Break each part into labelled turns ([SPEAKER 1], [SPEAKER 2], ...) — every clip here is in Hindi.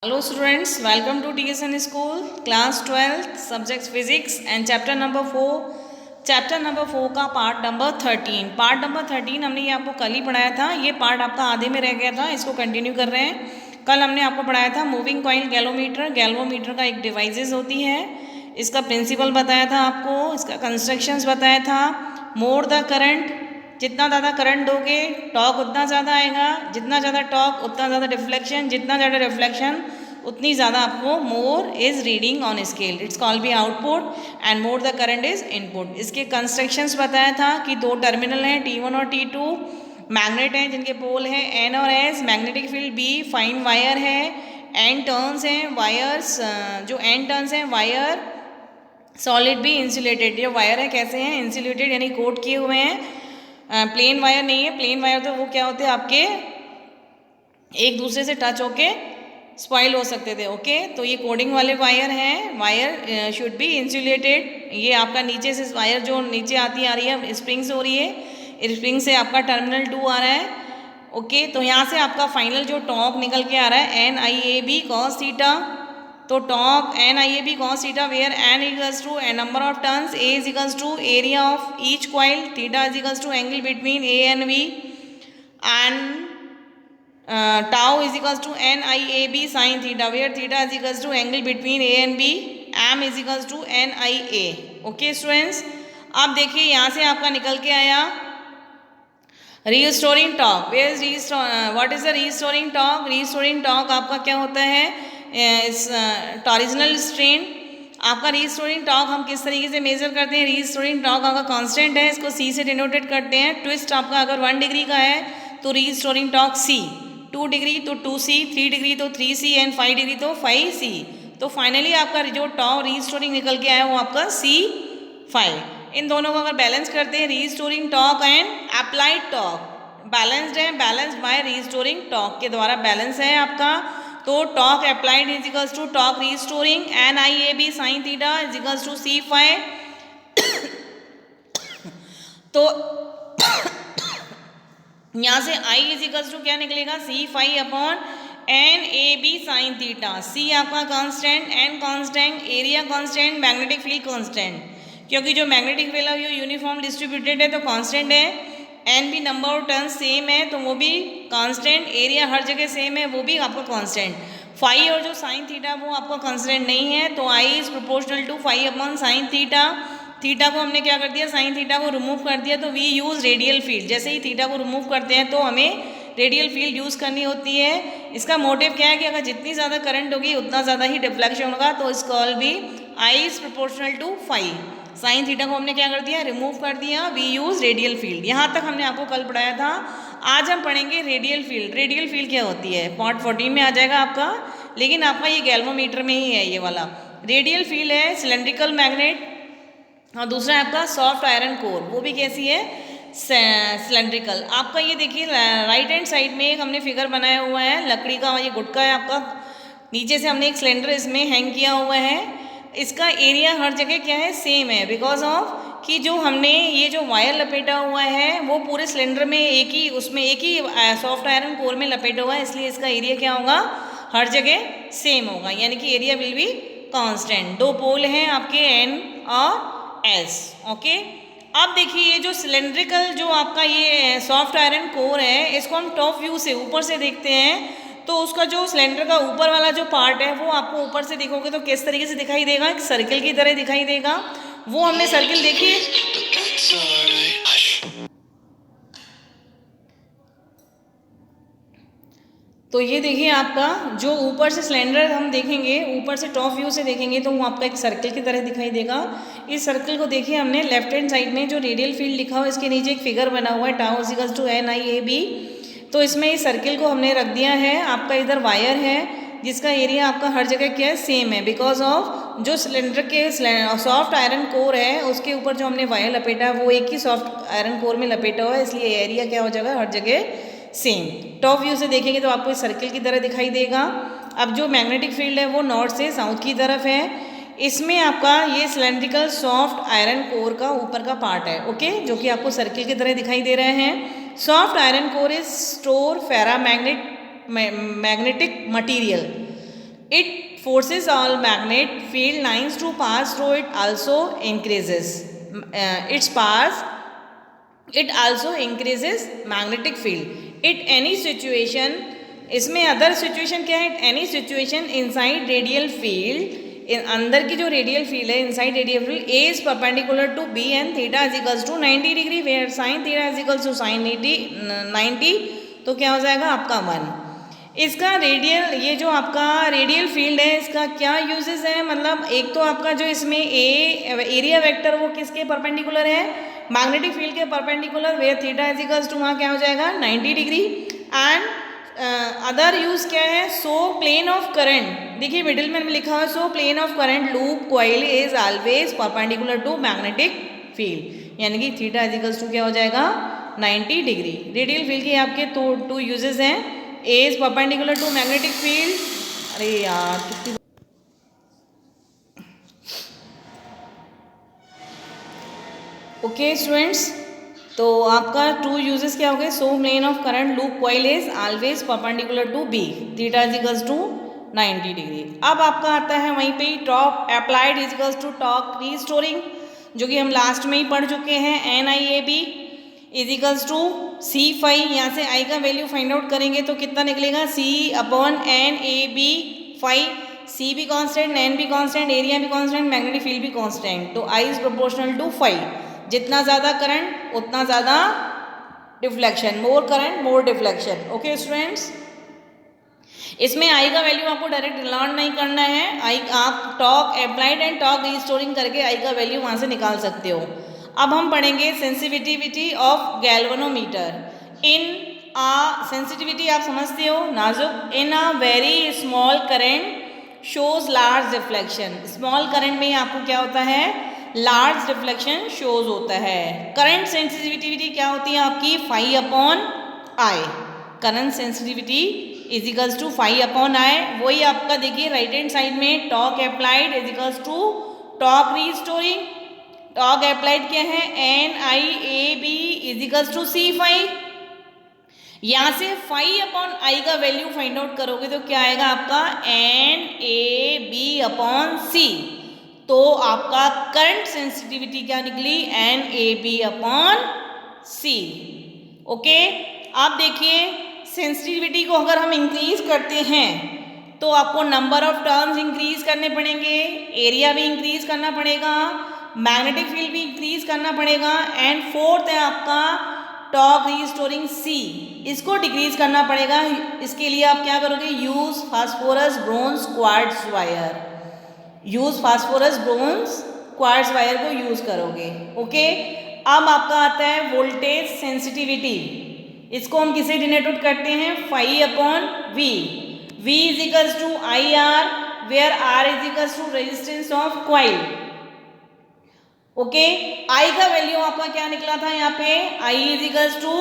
[SPEAKER 1] Hello students, welcome to TSN School, class 12th, subjects physics and chapter number 4. Chapter number 4 का पार्ट नंबर 13. पार्ट नंबर 13 हमने ये आपको कल ही पढ़ाया था. ये पार्ट आपका आधे में रह गया था, इसको कंटिन्यू कर रहे हैं. कल हमने आपको पढ़ाया था मूविंग कॉइल गैल्वोमीटर. गैल्वोमीटर का एक डिवाइसेस होती है, इसका प्रिंसिपल बताया था आपको, इसका कंस्ट्रक्शंस बताया था. मोर द करंट, जितना ज़्यादा करंट दोगे टॉर्क उतना ज़्यादा आएगा, जितना ज़्यादा टॉर्क उतना ज़्यादा रिफ्लेक्शन, जितना ज़्यादा रिफ्लेक्शन उतनी ज़्यादा आपको more is reading on scale. It's call be output and more the current is input. इसके कंस्ट्रक्शंस बताया था कि दो टर्मिनल हैं T1 और T2, मैग्नेट हैं जिनके पोल हैं N और S, magnetic field B, fine wire है, N टर्न्स हैं वायर्स, जो N टर्न्स हैं वायर सॉलिड भी इंसुलेटेड. ये वायर है कैसे हैं, इंसुलेटेड यानी कोट किए हुए हैं. प्लेन वायर नहीं है, प्लेन वायर तो वो क्या होते हैं आपके एक दूसरे से टच होके स्पॉइल हो सकते थे. ओके, तो ये कोडिंग वाले वायर हैं. Wire should be insulated. ये आपका नीचे से वायर जो नीचे आती आ रही है स्प्रिंग से हो रही है, स्प्रिंग से आपका टर्मिनल 2 आ रहा है. ओके, तो यहाँ से आपका फाइनल जो टॉर्क निकल के आ रहा है NIAB cos थीटा. तो torque NIAB cos theta where N equals to number of turns, A is equals to area of each coil, theta is equals to angle between A and B, and tau is equals to NIAB sin theta where theta is equals to angle between A and B, M is equals to NIA. Okay students, अब देखिए यहाँ से आपका निकल के आया restoring torque. What is the restoring torque? Restoring torque आपका क्या होता है, टॉरिजिनल स्ट्रेन. आपका रीस्टोरिंग टॉर्क हम किस तरीके से मेजर करते हैं? रीस्टोरिंग टॉर्क आपका कांस्टेंट है, इसको C से डिनोटेड करते हैं. ट्विस्ट आपका अगर 1 डिग्री का है तो रीस्टोरिंग टॉर्क C, 2 डिग्री तो 2C, 3 डिग्री तो 3C एंड 5 डिग्री तो 5C. तो फाइनली आपका जो टॉर्क रीस्टोरिंग निकल के आया वो आपका C5. इन दोनों को अगर बैलेंस करते हैं, restoring torque and applied torque balanced है, बैलेंस्ड बाय रीस्टोरिंग टॉर्क के द्वारा बैलेंस है आपका. तो torque applied is equals to torque restoring NIAB sin theta is equals to C5. तो यहाँ से I इज इक्वल्स टू क्या निकलेगा, C5 upon NAB sin theta. C आपका constant, N constant, area constant, magnetic field constant. क्योंकि जो मैग्नेटिक फील्ड है वो यूनिफॉर्म डिस्ट्रीब्यूटेड है तो कांस्टेंट है. N भी नंबर ऑफ टर्न सेम है तो वो भी कांस्टेंट. एरिया हर जगह सेम है वो भी आपका कांस्टेंट. फाई और जो साइन थीटा वो आपका कांस्टेंट नहीं है, तो I is proportional to phi upon sine theta. Theta को हमने क्या कर दिया, साइन थीटा को रिमूव कर दिया, तो वी यूज़ रेडियल फील्ड. जैसे ही थीटा को रिमूव करते हैं तो हमें रेडियल फील्ड यूज़ करनी होती है. इसका मोटिव क्या है कि अगर जितनी ज़्यादा करंट होगी उतना ज़्यादा ही डिफ्लेक्शन होगा. तो इस कॉल भी I is proportional to phi. Sine theta को हमने क्या कर दिया, रिमूव कर दिया. We use radial field. यहाँ तक हमने आपको कल पढ़ाया था. आज हम पढ़ेंगे रेडियल फील्ड. रेडियल फील्ड क्या होती है पार्ट 14 में आ जाएगा आपका, लेकिन आपका ये गैल्वोमीटर में ही है ये वाला. रेडियल फील्ड है सिलेंड्रिकल मैग्नेट और दूसरा है आपका सॉफ्ट आयरन कोर. वो भी कैसी है, सिलेंड्रिकल. आपका ये देखिए राइट हैंड साइड में एक हमने फिगर बनाया हुआ है, लकड़ी का ये गुटका है आपका. नीचे से हमने एक सिलेंडर इसमें हैंग किया हुआ है. इसका एरिया हर जगह क्या है, सेम है, बिकॉज ऑफ कि जो हमने ये जो वायर लपेटा हुआ है वो पूरे सिलेंडर में एक ही सॉफ्ट आयरन कोर में लपेटा हुआ है, इसलिए इसका एरिया क्या होगा, हर जगह सेम होगा, यानी कि एरिया विल बी कांस्टेंट. दो पोल हैं आपके N और S. ओके, अब देखिए ये जो सिलेंड्रिकल जो आपका ये सॉफ्ट आयरन कोर है, इसको हम टॉप व्यू से ऊपर से देखते हैं तो उसका जो सिलेंडर का ऊपर वाला जो पार्ट है वो आपको ऊपर से देखोगे तो किस तरीके से दिखाई देगा, एक सर्कल की तरह दिखाई देगा. वो हमने सर्कल देखिए, तो ये देखिए आपका जो ऊपर से सिलेंडर हम देखेंगे, ऊपर से टॉप व्यू से देखेंगे तो वो आपका एक सर्कल की तरह दिखाई देगा. इस सर्कल को देखिए हमने लेफ्ट हैंड साइड में जो रेडियल फील्ड लिखा हुआ है इसके नीचे एक फिगर बना हुआ है tau is equals to NIAB. तो इसमें इस सर्कल को हमने रख दिया है. आपका इधर वायर है जिसका एरिया आपका हर जगह क्या है, सेम है, बिकॉज ऑफ जो सिलेंडर के सॉफ्ट आयरन कोर है उसके ऊपर जो हमने वायर लपेटा है वो एक ही सॉफ्ट आयरन कोर में लपेटा हुआ है, इसलिए एरिया क्या हो जाएगा, हर जगह सेम. टॉप व्यू से देखेंगे तो आपको इस सर्कल की तरह दिखाई देगा. अब जो मैग्नेटिक फील्ड है वो नॉर्थ से साउथ की तरफ है. इसमें आपका ये सिलेंड्रिकल सॉफ्ट आयरन कोर का ऊपर का पार्ट है. ओके, जो कि आपको सर्कल की तरह दिखाई दे रहे हैं. Soft iron core is store ferromagnetic material. it forces all magnet field lines to pass through it also increases its pass it also increases magnetic field at any situation. इसमें अदर सिचुएशन क्या है? Any situation inside radial field, अंदर की जो रेडियल फील्ड है inside radial field A is perpendicular to B and theta is equals to 90 degree where sine theta is equals to sine 90, तो क्या हो जाएगा आपका 1. इसका रेडियल, ये जो आपका रेडियल फील्ड है इसका क्या यूजेस है? मतलब एक तो आपका जो इसमें एरिया वेक्टर वो किसके परपेंडिकुलर है? मैग्नेटिक फील्ड के perpendicular, where theta is equals to वहाँ क्या हो जाएगा 90 डिग्री. एंड अदर यूज क्या है? सो प्लेन ऑफ करंट, देखिए मिडिल में लिखा हुआ है so plane of current loop coil is always perpendicular to magnetic field, यानी कि थीटा इज इक्वल्स टू क्या हो जाएगा 90 डिग्री. रेडियल फील्ड के आपके टू यूजेस हैं, A is perpendicular to magnetic field. अरे यार कितनी ओके स्टूडेंट्स, तो आपका टू यूजेस क्या हो गए? So plane of current loop coil is always perpendicular to B, theta is equals to 90 degree. अब आपका आता है वहीं पे torque applied is equals to torque restoring, जो कि हम लास्ट में ही पढ़ चुके हैं. NIAB is equals to C phi. यहाँ से आई का वैल्यू फाइंड आउट करेंगे तो कितना निकलेगा? C/NAB phi. सी भी कांस्टेंट, एन भी कांस्टेंट, एरिया भी कांस्टेंट, मैग्नेटिक फील्ड भी कांस्टेंट, तो I is proportional to phi. जितना ज़्यादा करंट उतना ज़्यादा deflection, more current more deflection. Okay students, इसमें आई का वैल्यू आपको डायरेक्ट लर्न नहीं करना है. आई आप torque applied and torque restoring करके आई का वैल्यू वहाँ से निकाल सकते हो. अब हम पढ़ेंगे sensitivity of galvanometer. In uh sensitivity आप समझते हो, नाजुक. In a very small current shows large deflection. Small current में आपको क्या होता है? लार्ज डिफ्लेक्शन शोज होता है. करंट सेंसिटिविटी क्या होती है आपकी? Phi upon I. Current sensitivity is equals to phi upon I. वही आपका देखिए राइट हैंड साइड में torque applied is equals to torque restoring. Torque applied क्या है? NIAB is equals to C phi. यहाँ से फाई अपॉन आई का वैल्यू फाइंड आउट करोगे तो क्या आएगा आपका? NAB अपॉन सी. तो आपका करंट सेंसिटिविटी क्या निकली? NAB अपॉन सी. ओके, आप देखिए सेंसिटिविटी को अगर हम इंक्रीज करते हैं तो आपको नंबर ऑफ टर्न्स इंक्रीज करने पड़ेंगे, एरिया भी इंक्रीज करना पड़ेगा, मैग्नेटिक फील्ड भी इंक्रीज करना पड़ेगा. एंड फोर्थ है आपका टॉर्क रीस्टोरिंग सी, इसको डिक्रीज करना पड़ेगा. इसके लिए आप क्या करोगे? Use phosphorus bronze quartz wire. Use phosphorus bronze quartz wire को यूज करोगे. ओके, अब आपका आता है वोल्टेज सेंसिटिविटी. इसको हम किसे डिनोट करते हैं? Phi upon V. V is equals to I R, where R is equals to resistance of coil. Okay, I का वैल्यू आपका क्या निकला था यहाँ पे? I is equals to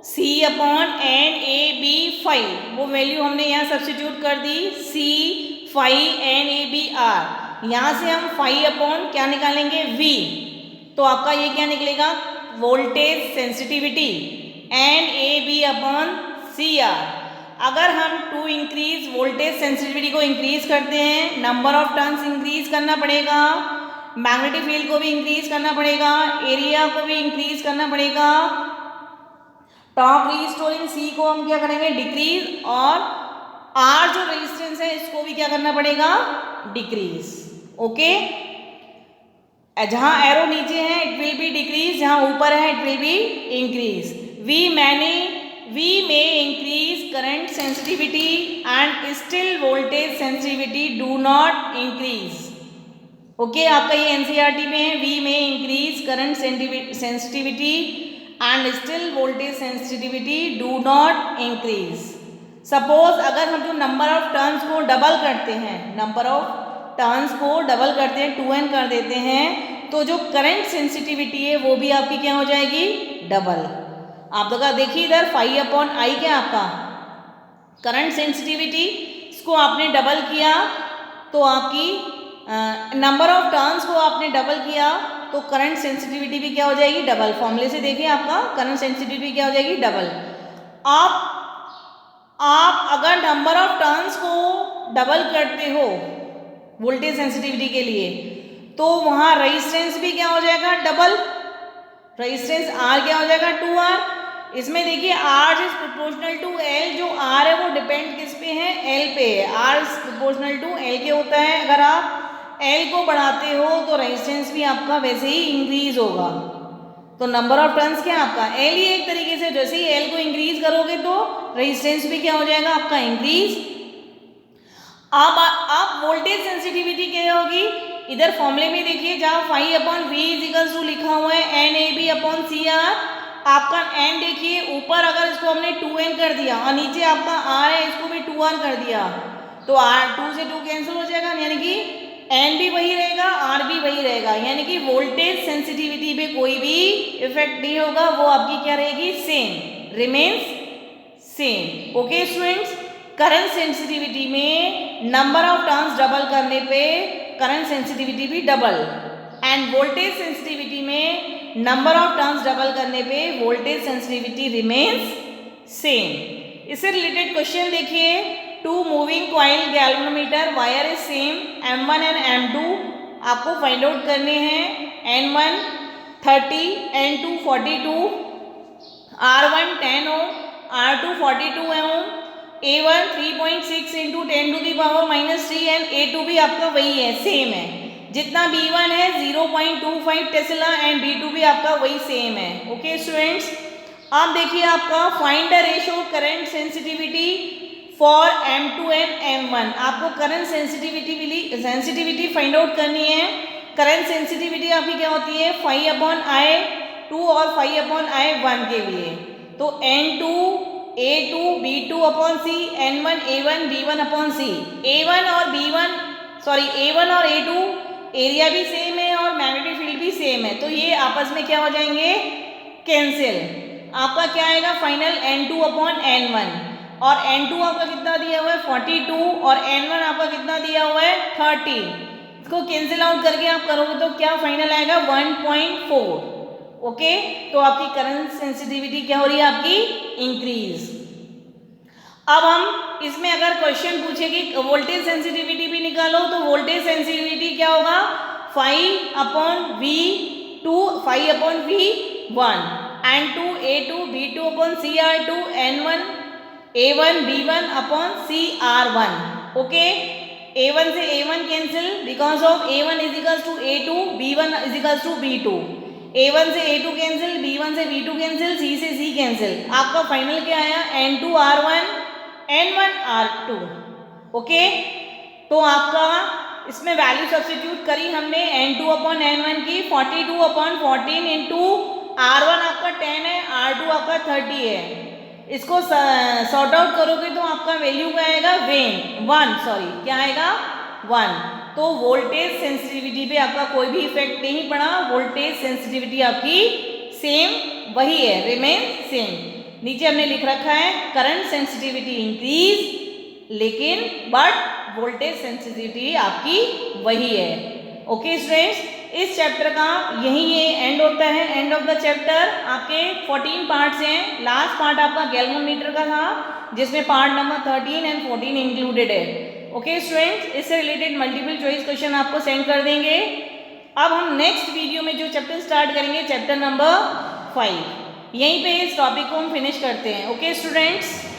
[SPEAKER 1] C upon NAB phi. वो वैल्यू हमने यहाँ सब्स्टिट्यूट कर दी, C फाई NABR. यहाँ से हम फाई अपॉन क्या निकालेंगे? V. तो आपका ये क्या निकलेगा? Voltage sensitivity NAB upon CR. अगर हम टू इंक्रीज वोल्टेज सेंसिटिविटी को इंक्रीज करते हैं, नंबर ऑफ टर्न्स इंक्रीज करना पड़ेगा, मैग्नेटिक फील्ड को भी इंक्रीज करना पड़ेगा, एरिया को भी इंक्रीज करना पड़ेगा. टॉर्क रीस्टोरिंग सी को हम क्या करेंगे? डिक्रीज. और आर जो रेजिस्टेंस है इसको भी क्या करना पड़ेगा? डिक्रीज. ओके, जहां एरो नीचे है इट विल बी डिक्रीज, जहां ऊपर है it will be increase. We may increase current sensitivity and still voltage sensitivity do not increase. Okay, आपका ये NCERT में है. We may increase current sensitivity and still voltage sensitivity do not increase. Suppose अगर हम जो नंबर ऑफ टर्न्स को डबल करते हैं, नंबर ऑफ टर्न्स को डबल करते हैं, 2n कर देते हैं, तो जो करंट सेंसिटिविटी है वो भी आपकी क्या हो जाएगी? डबल. आप लोग देखिए इधर फाई अपॉन आई क्या आपका करंट सेंसिटिविटी, इसको आपने डबल किया तो आपकी नंबर ऑफ टर्न्स को आपने डबल किया तो करंट सेंसिटिविटी भी क्या हो जाएगी? डबल. फॉर्मूले से देखिए आपका करंट सेंसिटिविटी क्या हो जाएगी? डबल. आप अगर नंबर ऑफ टर्न्स को डबल करते हो वोल्टेज सेंसिटिविटी के लिए, तो वहाँ रेजिस्टेंस भी क्या हो जाएगा, डबल। रेजिस्टेंस R क्या हो जाएगा, 2R। इसमें देखिए R is proportional to L, जो R है वो डिपेंड किस पे है, L पे है। R is proportional to L के होता है। अगर आप L को बढ़ाते हो तो रेजिस्टेंस भी आपका वैसे ही इंक्रीज होगा। तो नंबर ऑफ टर्न्स क्या आपका L ही एक तरीके से, जैसे ही L को इंक्रीज करोगे तो रेजिस्टेंस भी क्या हो जाएगा आपका, इंक्रीज। अब आप वोल्टेज सेंसिटिविटी क्या होगी, इधर फॉर्मूले में देखिए जहाँ phi upon V is equals to लिखा हुआ है N A B upon C R. आपका एन देखिए ऊपर अगर इसको हमने 2n कर दिया और नीचे आपका r है, इसको भी 2r कर दिया, तो r 2 से 2 कैंसिल हो जाएगा, यानी कि एन भी वही रहेगा, r भी वही रहेगा, यानी कि वोल्टेज सेंसिटिविटी पे कोई भी इफेक्ट नहीं होगा, वो आपकी क्या रहेगी, same, remains same. Okay students, current sensitivity में नंबर ऑफ टर्न्स डबल करने पे करंट सेंसिटिविटी भी डबल, एंड वोल्टेज सेंसिटिविटी में नंबर ऑफ टर्न्स डबल करने पे वोल्टेज सेंसिटिविटी रिमेन्स सेम। इससे रिलेटेड क्वेश्चन देखिए, two moving coil galvanometer wire is same M1 and M2, आपको फाइंड आउट करने हैं। N1 30, N2 42, R1 10 ohm, R2 42 ohm, A1 3.6 into 10 to the power -3 and A2 भी आपका वही है, सेम है। जितना B1 है 0.25 टेस्ला एंड B2 भी आपका वही सेम है। ओके स्टूडेंट्स, अब देखिए आपका find the ratio current sensitivity for M2 and M1। आपको करंट सेंसिटिविटी फाइंड आउट करनी है। करंट सेंसिटिविटी आपकी क्या होती है, φ/I2 और φ/I1 के लिए। तो N2 A2 B2 upon C, N1 A1 B1 upon C। A1 और A2 एरिया भी सेम है और मैग्नेटिक फील्ड भी सेम है, तो ये आपस में क्या हो जाएंगे, कैंसिल। आपका क्या आएगा फाइनल, N2 अपॉन N1, और N2 आपका कितना दिया हुआ है 42 और N1 आपका कितना दिया हुआ है 30। इसको कैंसिल आउट करके आप करोगे तो क्या फाइनल आएगा 1.4। ओके, तो आपकी करंट सेंसिटिविटी क्या हो रही है, आपकी इंक्रीज। अब हम इसमें अगर क्वेश्चन पूछे कि वोल्टेज सेंसिटिविटी भी निकालो, तो वोल्टेज सेंसिटिविटी क्या होगा, φ/V1 N2 A2 B2 upon CR2 N1 A1 B1 upon CR1। Okay, A1 से A1 cancel, because of A1 is equals to A2, B1 is equals to B2। A1 से A2 कैंसिल, B1 से B2 कैंसिल, C से C कैंसिल। आपका फाइनल क्या आया, N2 R1 N1 R2। Okay, तो आपका इसमें वैल्यू सब्स्टिट्यूट करी हमने, N2 अपॉन N1 की 42 अपॉन 14 इंटू R1 आपका 10 है, R2 आपका 30 है। इसको सॉर्ट आउट करोगे तो आपका वैल्यू क्या आएगा, 1, क्या आएगा 1। तो वोल्टेज सेंसिटिविटी पे आपका कोई भी इफेक्ट नहीं पड़ा, वोल्टेज सेंसिटिविटी आपकी सेम वही है, रिमेन सेम। नीचे हमने लिख रखा है करंट सेंसिटिविटी इंक्रीज, लेकिन बट वोल्टेज सेंसिटिविटी आपकी वही है। ओके स्टूडेंट्स, इस चैप्टर का यही ये एंड होता है, एंड ऑफ द चैप्टर। आपके 14 पार्ट्स हैं। लास्ट पार्ट आपका गैल्वेनोमीटर का था, जिसमें पार्ट नंबर 13 एंड 14 इंक्लूडेड है। ओके स्टूडेंट्स, इससे रिलेटेड मल्टीपल चॉइस क्वेश्चन आपको सेंड कर देंगे। अब हम नेक्स्ट वीडियो में जो चैप्टर स्टार्ट करेंगे, चैप्टर नंबर 5, यहीं पे इस टॉपिक को हम फिनिश करते हैं। Okay students.